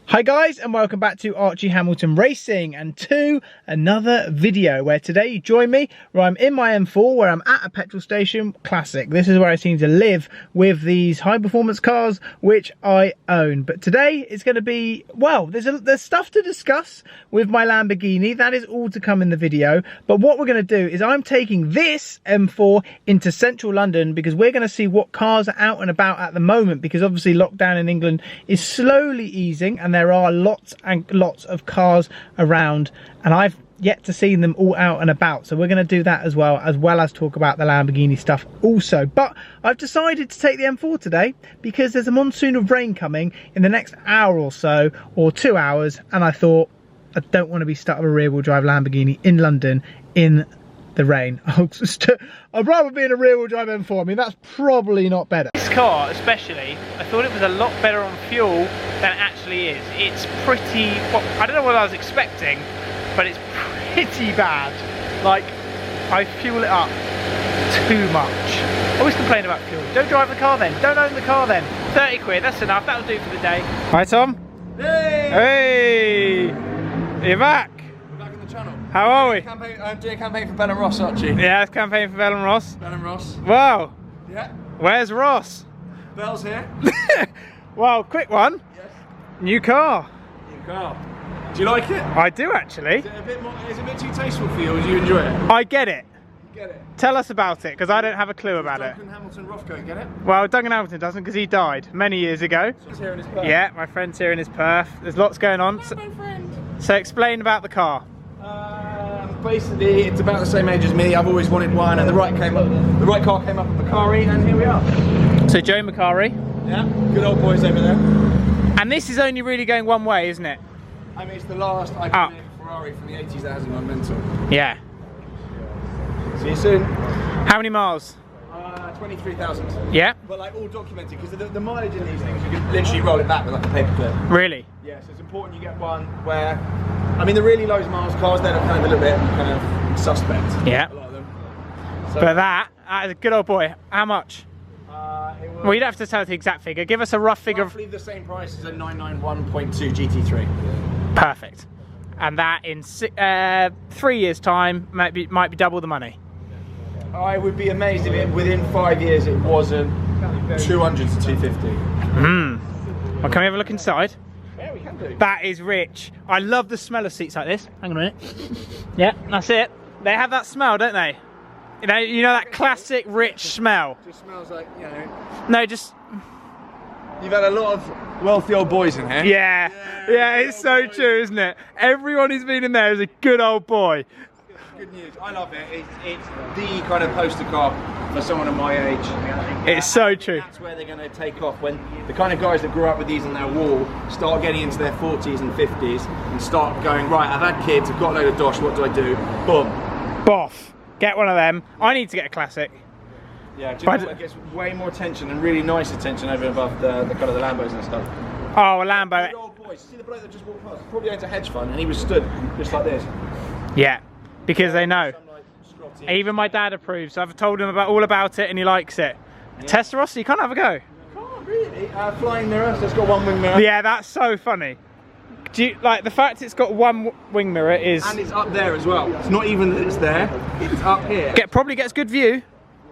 Hi guys, and welcome back to Archie Hamilton Racing and to another video where today you join me where I'm in my M4 where I'm at a petrol station. Classic. This is where I seem to live with these high performance cars which I own. But today it's going to be, well, there's stuff to discuss with my Lamborghini. That is all to come in the video. But what we're going to do is I'm taking this M4 into central London because we're going to see what cars are out and about at the moment, because obviously lockdown in England is slowly easing and there are lots and lots of cars around, and I've yet to see them all out and about, so we're going to do that as well as talk about the Lamborghini stuff also. But I've decided to take the M4 today because there's a monsoon of rain coming in the next hour or so, or 2 hours, and I thought I don't want to be stuck with a rear wheel drive Lamborghini in London in the rain. I'd rather be in a rear wheel drive M4. I mean, that's probably not better. This car especially, I thought it was a lot better on fuel than it actually is. It's pretty, well, I don't know what I was expecting, but it's pretty bad. Like, I fuel it up too much. Always complain about fuel. Don't drive the car then. Don't own the car then. 30 quid, that's enough. That'll do for the day. Hi Tom. Hey! Hey! You're back. Channel. How are we? I'm doing a campaign for Bell and Ross, Archie. Yeah, it's campaign for Bell and Ross. Bell and Ross. Wow. Yeah. Where's Ross? Bell's here. Well, quick one. Yes. New car. New car. Do you like it? I do actually. Is it a bit too tasteful for you, or do you enjoy it? I get it. You get it? Tell us about it, because I don't have a clue about it. Duncan Hamilton Rothko, get it? Well, Duncan Hamilton doesn't, because he died many years ago. He's here in his Perth. Yeah, my friend's here in his Perth. There's lots going on. That's my friend. So explain about the car. Basically, it's about the same age as me. I've always wanted one, and the right car came up at Macari, and here we are. So Joe Macari. Yeah, good old boys over there. And this is only really going one way, isn't it? I mean, it's the last iconic Ferrari from the 80s that hasn't gone mental. Yeah. See you soon. How many miles? 23,000. Yeah. But like all documented, because the mileage in these things, you can literally roll it back with like a paper clip. Really? Yeah, so it's important you get one where, I mean, the really low miles cars, they're kind of a little bit kind of suspect. Yeah. A lot of them. So, But that is a good old boy. How much? Well, you don't have to tell us the exact figure. Give us a rough figure. Roughly the same price as a 991.2 GT3. Perfect. And that in 3 years' time might be double the money. I would be amazed if within 5 years it wasn't 200 to 250. Well, can we have a look inside? Yeah, we can do. That is rich. I love the smell of seats like this. Hang on a minute. Yeah, that's it. They have that smell, don't they? You know that classic rich smell. Just smells like, you know. No, just. You've had a lot of wealthy old boys in here. Yeah, it's so true, isn't it? Everyone who's been in there is a good old boy. Good news. I love it. It's the kind of poster car for someone of my age. It's so true. That's where they're going to take off, when the kind of guys that grew up with these on their wall start getting into their 40s and 50s and start going, right, I've had kids, I've got a load of dosh, what do I do? Boom. Boff. Get one of them. I need to get a classic. Yeah, do you know what? It gets way more attention, and really nice attention over and above the kind of the Lambos and stuff. Oh, a Lambo. Good old boys. See the bloke that just walked past? Probably owns a hedge fund, and he was stood just like this. Yeah, because they know. Some, like, even my dad approves. I've told him all about it and he likes it. Yeah. Testarossa, you can't have a go. Can't really. Flying mirror, so it's got one wing mirror. Yeah, that's so funny. Do you, like the fact it's got one wing mirror is... And it's up there as well. It's not even that it's there, it's up here. Probably gets good view.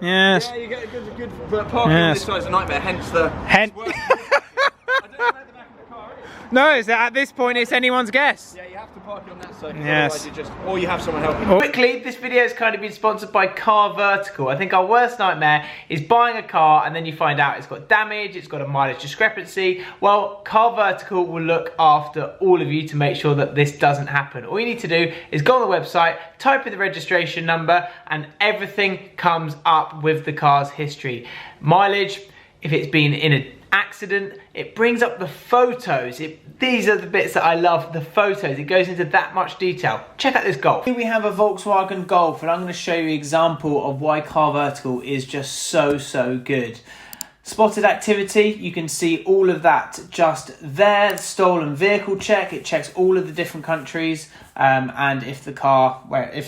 Yes. Yeah, you get a good but parking on this side is a nightmare, hence the... I don't know where the back of the car is. No, at this point it's anyone's guess. Yeah, you have to park it on that side. Yes. Or you have someone helping. Quickly, this video has kind of been sponsored by CarVertical. I think our worst nightmare is buying a car and then you find out it's got damage, it's got a mileage discrepancy. Well, CarVertical will look after all of you to make sure that this doesn't happen. All you need to do is go on the website, type in the registration number, and everything comes up with the car's history. Mileage, if it's been in an accident, it brings up the photos. These are the bits that I love, the photos. It goes into that much detail. Check out this Golf. Here we have a Volkswagen Golf, and I'm going to show you an example of why CarVertical is just so good. Spotted activity, you can see all of that just there. Stolen vehicle check, it checks all of the different countries, and if it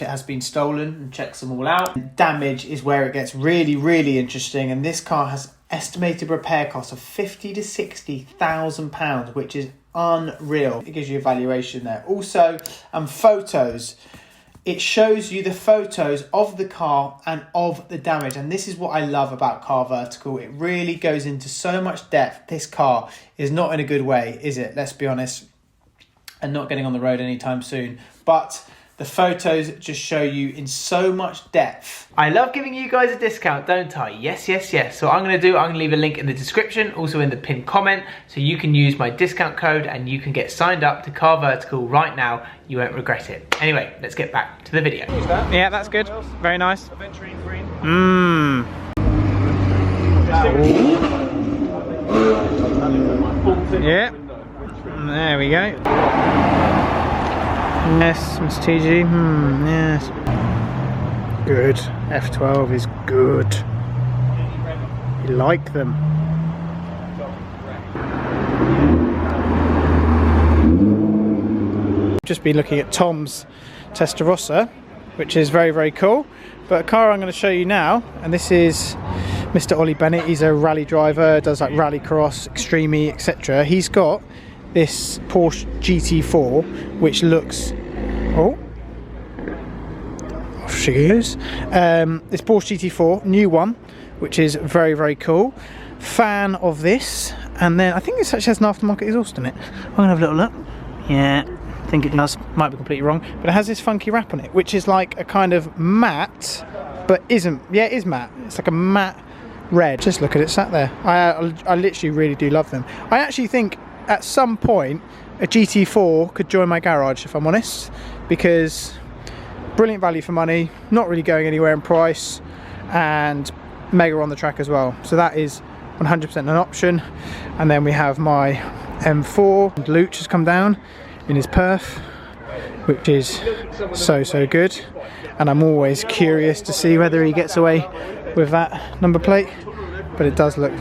has been stolen, it checks them all out. Damage is where it gets really interesting, and this car has estimated repair costs of £50,000 to £60,000, which is unreal. It gives you a valuation there. Also, photos. It shows you the photos of the car and of the damage. And this is what I love about CarVertical. It really goes into so much depth. This car is not in a good way, is it? Let's be honest. And not getting on the road anytime soon. But the photos just show you in so much depth. I love giving you guys a discount, don't I? Yes, yes, yes. So what I'm going to leave a link in the description, also in the pinned comment, so you can use my discount code and you can get signed up to CarVertical right now. You won't regret it. Anyway, let's get back to the video. Yeah, that's good. Very nice. Yeah. There we go. Yes, Mr. TG. Yes. Good. F12 is good. You like them. Just been looking at Tom's Testarossa, which is very, very cool. But a car I'm going to show you now, and this is Mr. Ollie Bennett. He's a rally driver, does like rally cross, extreme, etc. He's got this Porsche GT4, which looks, oh, off she goes. This Porsche GT4, new one, which is very, very cool. Fan of this, and then I think this actually has an aftermarket exhaust in it. I'm gonna have a little look. Yeah, I think it does. Might be completely wrong, but it has this funky wrap on it, which is like a kind of matte, but isn't. Yeah, it is matte. It's like a matte red. Just look at it sat there. I literally really do love them. I actually think at some point a GT4 could join my garage, if I'm honest, because brilliant value for money, not really going anywhere in price, and mega on the track as well. So that is 100% an option. And then we have my M4. Luch has come down in his perf, which is so good, and I'm always curious to see whether he gets away with that number plate, but it does look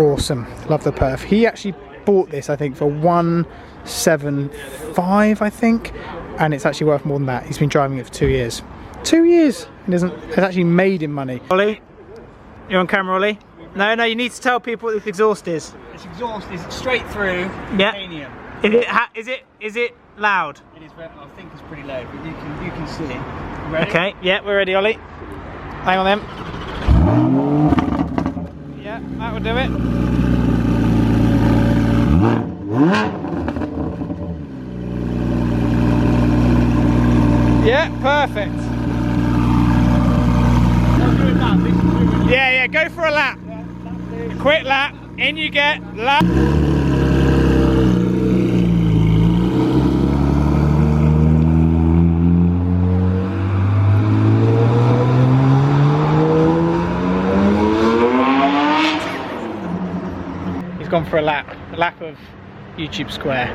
awesome. Love the perf. He actually bought this, I think, for 175, I think, and it's actually worth more than that. He's been driving it for 2 years. 2 years! It's actually made him money. Ollie, you're on camera, Ollie? No, you need to tell people what this exhaust is. This exhaust is straight through titanium. Is it loud? It is. I think it's pretty loud, but you can see it. Ready? Okay, yeah, we're ready, Ollie. Hang on then. Yeah, that will do it. Yeah, perfect. Yeah, go for a lap. A quick lap, in you get, lap. He's gone for a lap of YouTube Square.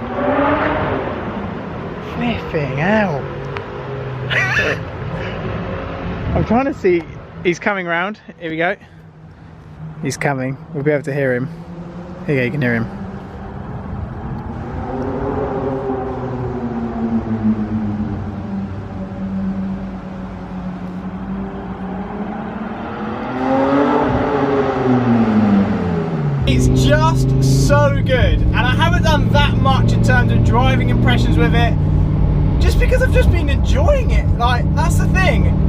Flipping hell. I'm trying to see. He's coming round. Here we go. He's coming. We'll be able to hear him. Here you go, you can hear him. It's just so good, and I haven't done that much in terms of driving impressions with it, just because I've just been enjoying it. Like, that's the thing.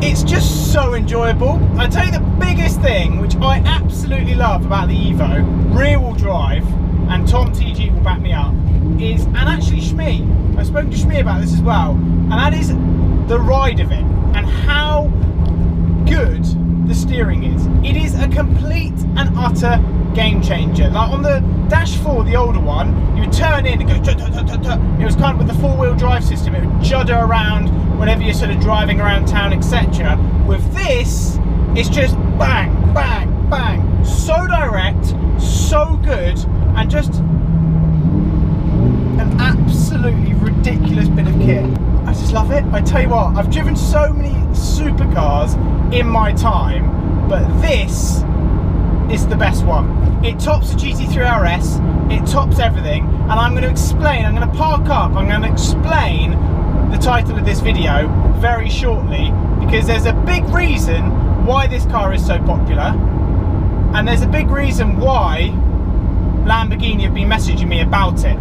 It's just so enjoyable. I tell you the biggest thing, which I absolutely love about the Evo, rear wheel drive, and Tom TG will back me up, is, and actually Shmee, I've spoken to Shmee about this as well, and that is the ride of it, and how good the steering is. It is a complete and utter game changer. Like on the Dash 4, the older one, you would turn in and go tut, tut, tut, tut, tut. It was kind of with the four-wheel drive system, it would judder around whenever you're sort of driving around town, etc. With this, it's just bang, bang, bang. So direct, so good, and just an absolutely ridiculous bit of kit. I just love it. I tell you what, I've driven so many supercars in my time, but this is the best one. It tops the GT3 RS, it tops everything, and I'm going to explain, I'm going to park up, I'm going to explain the title of this video very shortly, because there's a big reason why this car is so popular, and there's a big reason why Lamborghini have been messaging me about it.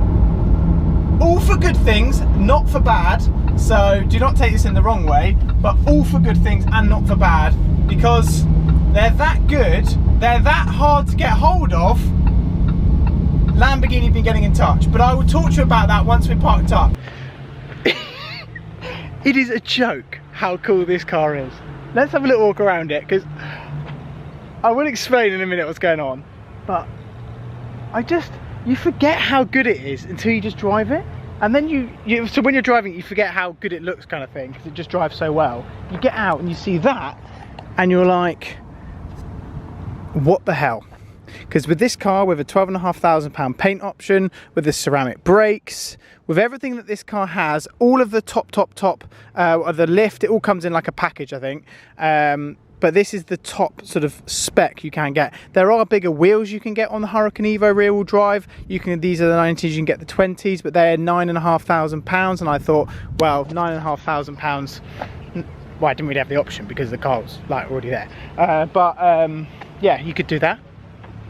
good things, not for bad. So do not take this in the wrong way, but all for good things and not for bad, because they're that good, they're that hard to get hold of. Lamborghini have been getting in touch, but I will talk to you about that once we're parked up. It is a joke how cool this car is. Let's have a little walk around it, because I will explain in a minute what's going on, but you forget how good it is until you just drive it. And then so when you're driving, you forget how good it looks, kind of thing, because it just drives so well. You get out and you see that, and you're like, what the hell? Because with this car, with a £12,500 paint option, with the ceramic brakes, with everything that this car has, all of the top of the lift, it all comes in like a package, I think. But this is the top sort of spec you can get. There are bigger wheels you can get on the Hurricane Evo rear wheel drive. These are the 90s, you can get the 20s, but they're £9,500. And I thought, well, £9,500. Well, I didn't really have the option because the car was like already there. Yeah, you could do that.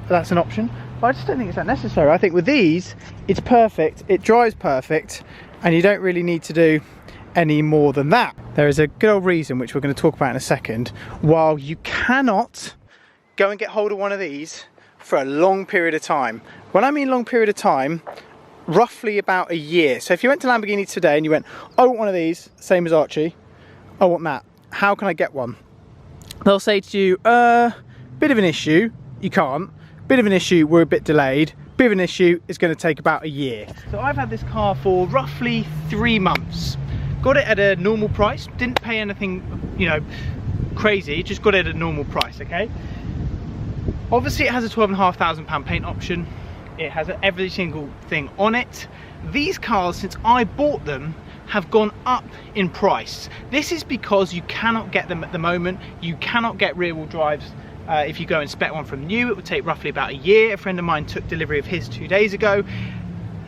That's an option, but I just don't think it's that necessary. I think with these, it's perfect, it drives perfect, and you don't really need to do any more than that. There is a good old reason, which we're going to talk about in a second, while you cannot go and get hold of one of these for a long period of time. When I mean long period of time, roughly about a year. So if you went to Lamborghini today and you went, I want one of these, same as Archie, I want that, how can I get one? They'll say to you, bit of an issue, you can't. Bit of an issue, we're a bit delayed. Bit of an issue, it's going to take about a year. So I've had this car for roughly 3 months. Got it at a normal price, didn't pay anything, you know, crazy, just got it at a normal price, okay? Obviously it has a £12,500 paint option. It has every single thing on it. These cars, since I bought them, have gone up in price. This is because you cannot get them at the moment. You cannot get rear wheel drives. If you go and spec one from new, it would take roughly about a year. A friend of mine took delivery of his 2 days ago.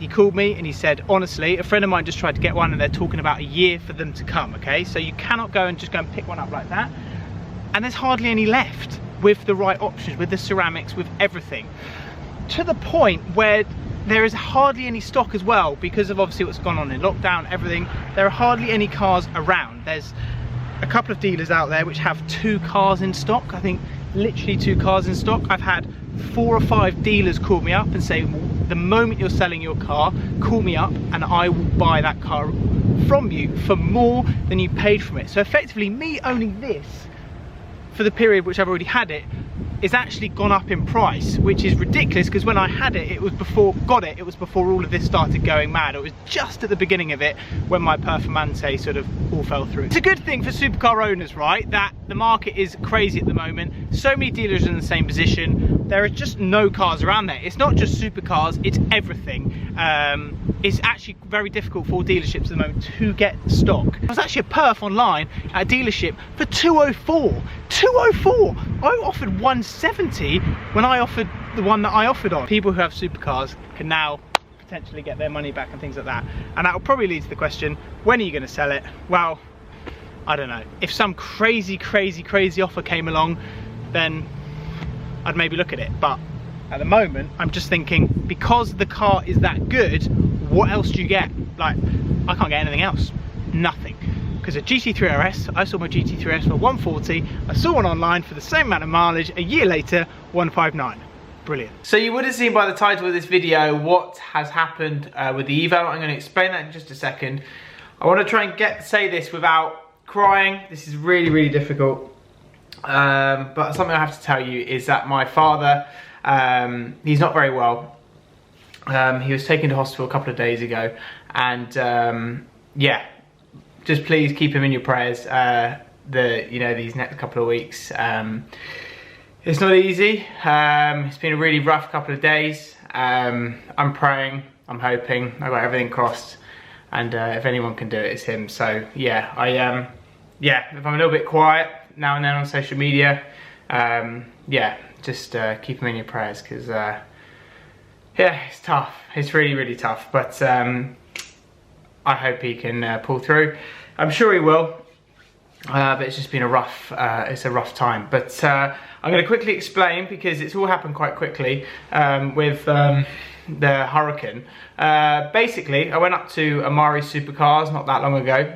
He called me and he said, honestly, a friend of mine just tried to get one and they're talking about a year for them to come, okay? So you cannot go and just go and pick one up like that. And there's hardly any left with the right options, with the ceramics, with everything. To the point where there is hardly any stock as well, because of obviously what's gone on in lockdown, everything. There are hardly any cars around. There's a couple of dealers out there which have 2 cars in stock, I think. Literally 2 cars in stock. I've had 4 or 5 dealers call me up and say, the moment you're selling your car, call me up and I will buy that car from you for more than you paid for it. So effectively, me owning this for the period which I've already had it is actually gone up in price, which is ridiculous, because when I had it, it was before all of this started going mad. It was just at the beginning of it when my performance sort of all fell through. It's a good thing for supercar owners, right, that the market is crazy at the moment. So many dealers are in the same position. There are just no cars around there. It's not just supercars, it's everything. It's actually very difficult for dealerships at the moment to get stock. There was actually a perf online at a dealership for 204. 204! I offered 170 when I offered the one that I offered on. People who have supercars can now potentially get their money back and things like that. And that will probably lead to the question, when are you going to sell it? Well, I don't know. If some crazy offer came along, then I'd maybe look at it. But at the moment, I'm just thinking, because the car is that good, what else do you get? Like, I can't get anything else. Nothing. Because a GT3 RS, I saw my GT3 RS for 140. I saw one online for the same amount of mileage. A year later, 159. Brilliant. So you would have seen by the title of this video what has happened with the Evo. I'm going to explain that in just a second. I want to try and say this without crying. This is really difficult. But something I have to tell you is that my father, he's not very well. He was taken to hospital a couple of days ago, and yeah, just please keep him in your prayers. These next couple of weeks. It's not easy. It's been a really rough couple of days. I'm praying, I'm hoping, I've got everything crossed, and if anyone can do it, it's him. So yeah, if I'm a little bit quiet now and then on social media, yeah, just keep him in your prayers, because yeah, it's tough. It's really tough, but I hope he can pull through. I'm sure he will, but it's just been a rough time. But I'm going to quickly explain, because it's all happened quite quickly. With the Hurricane. Basically, I went up to Amari Supercars not that long ago,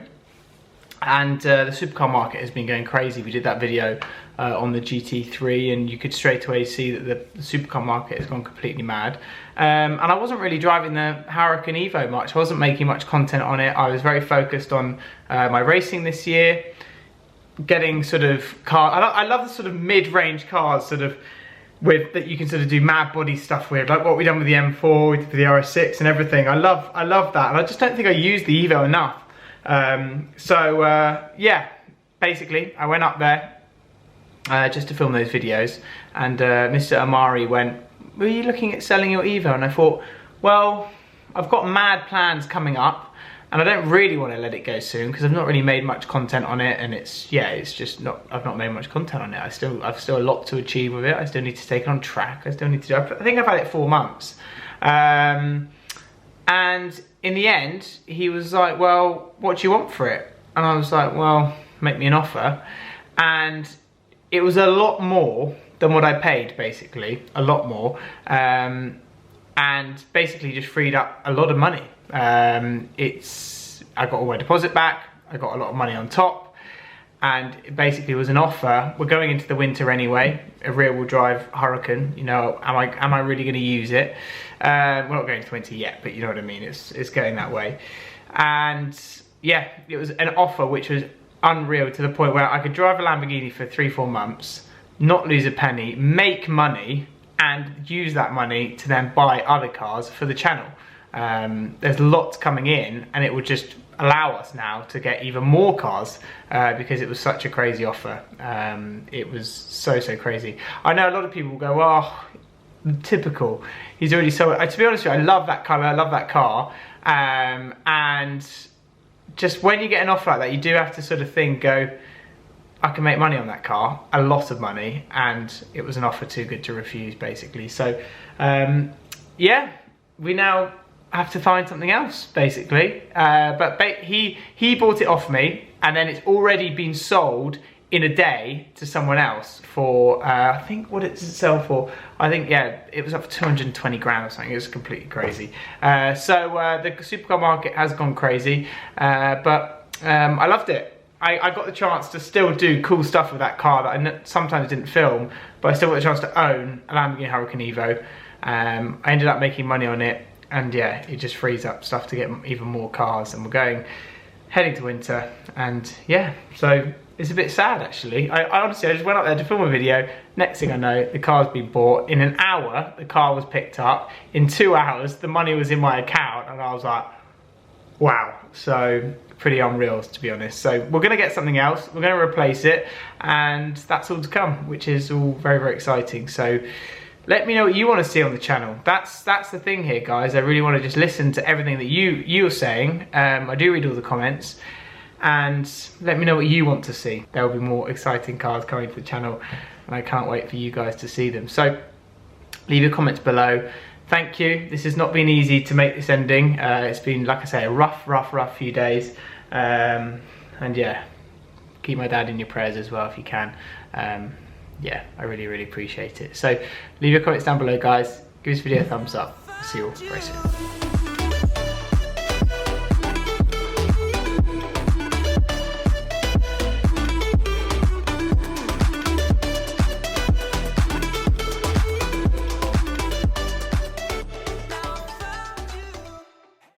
and the supercar market has been going crazy. We did that video on the GT3, and you could straight away see that the supercar market has gone completely mad. And I wasn't really driving the Hurricane Evo much. I wasn't making much content on it. I was very focused on my racing this year, getting sort of car. I love the sort of mid-range cars, sort of with that you can sort of do mad body stuff with, like what we done with the M4, we did with the RS6 and everything. I love that, and I just don't think I used the Evo enough. Yeah, basically I went up there just to film those videos, and Mr. Amari went, "Were you looking at selling your Evo?" And I thought, well, I've got mad plans coming up, and I don't really want to let it go soon because I've not really made much content on it, and it's just not, I've not made much content on it. I've still a lot to achieve with it. I still need to take it on track. I still need to do, I think I've had it 4 months. And in the end, he was like, "Well, what do you want for it?" And I was like, "Well, make me an offer." And it was a lot more than what I paid, basically, a lot more. And basically just freed up a lot of money. I got all my deposit back, I got a lot of money on top, and it basically was an offer. We're going into the winter anyway, a rear-wheel drive Hurricane, you know, am I really going to use it? We're not going into winter yet, but you know what I mean, it's going that way. And yeah, it was an offer which was unreal, to the point where I could drive a Lamborghini for 3-4 months, not lose a penny, make money, and use that money to then buy other cars for the channel. There's lots coming in, and it would just allow us now to get even more cars because it was such a crazy offer. It was so crazy. I know a lot of people will go, "Oh, typical, he's already sold." To be honest with you, I love that colour, I love that car, and just when you get an offer like that, you do have to sort of think, go, I can make money on that car, a lot of money, and it was an offer too good to refuse, basically. So yeah, we now have to find something else, basically. But he bought it off me, and then it's already been sold in a day to someone else for I think, what did it sell for? I think, yeah, it was up for 220 grand or something. It was completely crazy. So the supercar market has gone crazy, but I loved it. I got the chance to still do cool stuff with that car that I sometimes didn't film, but I still got the chance to own a Lamborghini Hurricane Evo. I ended up making money on it, and yeah, it just frees up stuff to get even more cars, and we're heading to winter, and yeah, so it's a bit sad actually. I honestly, I just went up there to film a video, next thing I know, the car's been bought. In an hour, the car was picked up. In 2 hours, the money was in my account, and I was like, wow. So pretty unreal, to be honest. So we're gonna get something else, we're gonna replace it, and that's all to come, which is all very exciting. So let me know what you want to see on the channel. That's the thing here, guys. I really want to just listen to everything that you're saying. I do read all the comments, and let me know what you want to see. There will be more exciting cars coming to the channel, and I can't wait for you guys to see them. So leave your comments below. Thank you. This has not been easy to make this ending. It's been, like I say, a rough few days. And yeah, keep my dad in your prayers as well if you can. Yeah, I really appreciate it. So leave your comments down below, guys. Give this video a thumbs up. See you all very soon.